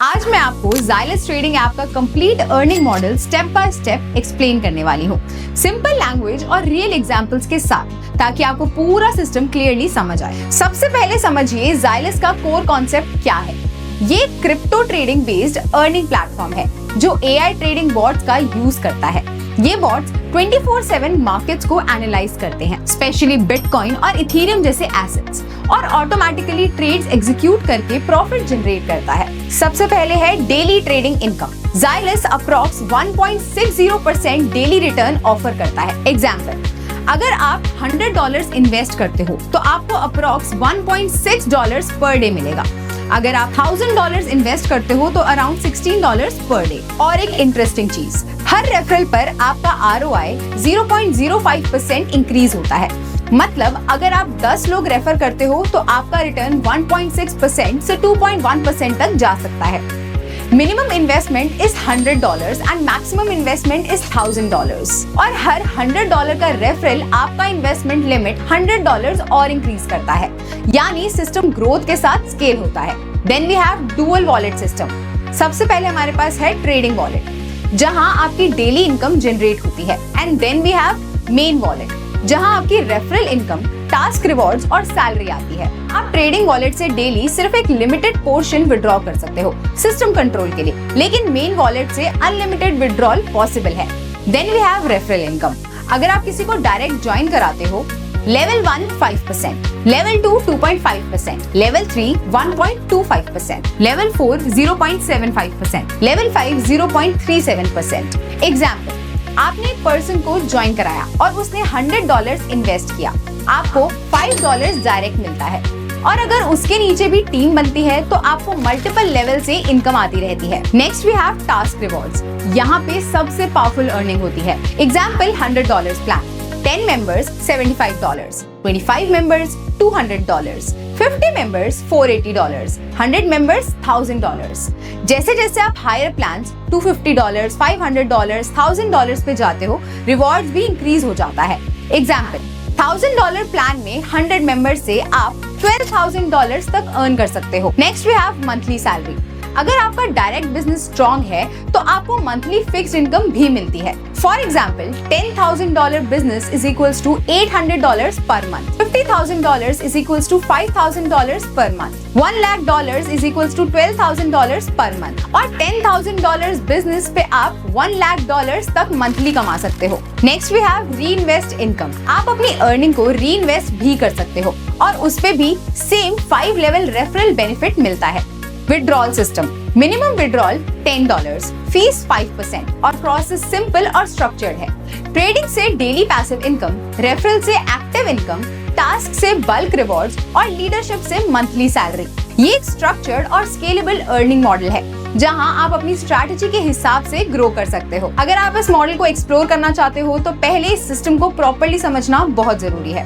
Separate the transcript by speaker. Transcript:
Speaker 1: आज मैं आपको ज़ाइलस ट्रेडिंग ऐप का complete earning model step by step explain करने वाली हूँ, सिंपल लैंग्वेज और रियल एग्जांपल्स के साथ, ताकि आपको पूरा सिस्टम क्लियरली समझ आए। सबसे पहले समझिए ज़ाइलस का कोर कॉन्सेप्ट क्या है। ये crypto trading based earning platform है जो एआई ट्रेडिंग बॉट्स का यूज करता है। ये बॉट्स 24/7 मार्केट्स को एनालाइज करते हैं, स्पेशली बिटकॉइन और इथेरियम जैसे एसेट्स, और ऑटोमेटिकली ट्रेड्स एग्जीक्यूट करके प्रॉफिट जनरेट करता है। सबसे पहले है डेली ट्रेडिंग इनकम। ज़ाइलस अप्रॉक्स 1.60% डेली रिटर्न ऑफर करता है। एग्जाम्पल, अगर आप $100 इन्वेस्ट करते हो तो आपको अप्रॉक्स $1.6 पर डे मिलेगा। अगर आप $1000 इन्वेस्ट करते हो तो अराउंड $16 पर डे। और एक इंटरेस्टिंग चीज, हर रेफरल पर आपका ROI 0.05% इंक्रीज होता है। मतलब अगर आप 10 लोग रेफर करते हो तो आपका रिटर्न 1.6% से 2.1% तक जा सकता है। Minimum investment is $100 and maximum investment is $1000, और हर $100 का रेफरल आपका इन्वेस्टमेंट लिमिट $100 और इंक्रीज करता है, यानी सिस्टम ग्रोथ के साथ स्केल होता है। Then we have dual wallet system. सबसे पहले हमारे पास है ट्रेडिंग वॉलेट, जहां आपकी डेली इनकम जनरेट होती है, and then we have main wallet, जहां आपकी रेफरल इनकम, टास्क रिवॉर्ड्स और सैलरी आती है। आप ट्रेडिंग वॉलेट से डेली सिर्फ एक लिमिटेड पोर्शन विड्रॉ कर सकते हो सिस्टम कंट्रोल के लिए, लेकिन मेन वॉलेट से अनलिमिटेड विड्रॉल पॉसिबल है। Then we have referral income. अगर आप किसी को डायरेक्ट ज्वाइन कराते हो, level 1 5%, level 2 2.5%, level 3 1.25%, level 4 0.75%, level 5 0.37%। Example, आपने एक पर्सन को ज्वाइन कराया और उसने $100 इन्वेस्ट किया, आपको $5 डायरेक्ट मिलता है। और अगर उसके नीचे भी टीम बनती है तो आपको मल्टीपल लेवल से इनकम आती रहती है। Next we have task rewards. यहाँ पे सबसे पावरफुल अर्निंग होती है। Example, $100 plan, 10 members $75, 25 members $200, 50 members $480, 100 members $1000। जैसे जैसे आप हायर प्लान्स $250, $500, $1000 पे जाते हो, रिवॉर्ड्स भी इंक्रीज हो जाता है। एग्जाम्पल, $1000 प्लान में 100 मेंबर्स से आप $12,000 तक अर्न कर सकते हो। Next we have monthly salary. अगर आपका डायरेक्ट बिजनेस स्ट्रॉन्ग है तो आपको मंथली फिक्स्ड इनकम भी मिलती है। For example, $10,000 business is equals to $800 per month, $50,000 is equals to $5,000 per month, $1 lakh is equals to $12,000 per month, और $10,000 बिजनेस पे आप $1 लाख तक मंथली कमा सकते हो। नेक्स्ट वी हैव री इन्वेस्ट इनकम। आप अपनी अर्निंग को री इन्वेस्ट भी कर सकते हो, और उस पे भी सेम 5 लेवल रेफरल बेनिफिट मिलता है। Withdrawal system. Minimum withdrawal $10, fees 5%, और प्रोसेस सिंपल और स्ट्रक्चर्ड है। ट्रेडिंग से डेली पैसिव इनकम, रेफरल से एक्टिव इनकम, टास्क से बल्क रिवॉर्ड्स, और लीडरशिप से मंथली सैलरी। ये एक स्ट्रक्चर्ड और स्केलेबल अर्निंग मॉडल है, जहां आप अपनी स्ट्रैटेजी के हिसाब से ग्रो कर सकते हो। अगर आप इस मॉडल को एक्सप्लोर करना चाहते हो तो पहले इस सिस्टम को प्रॉपर्ली समझना बहुत जरूरी है।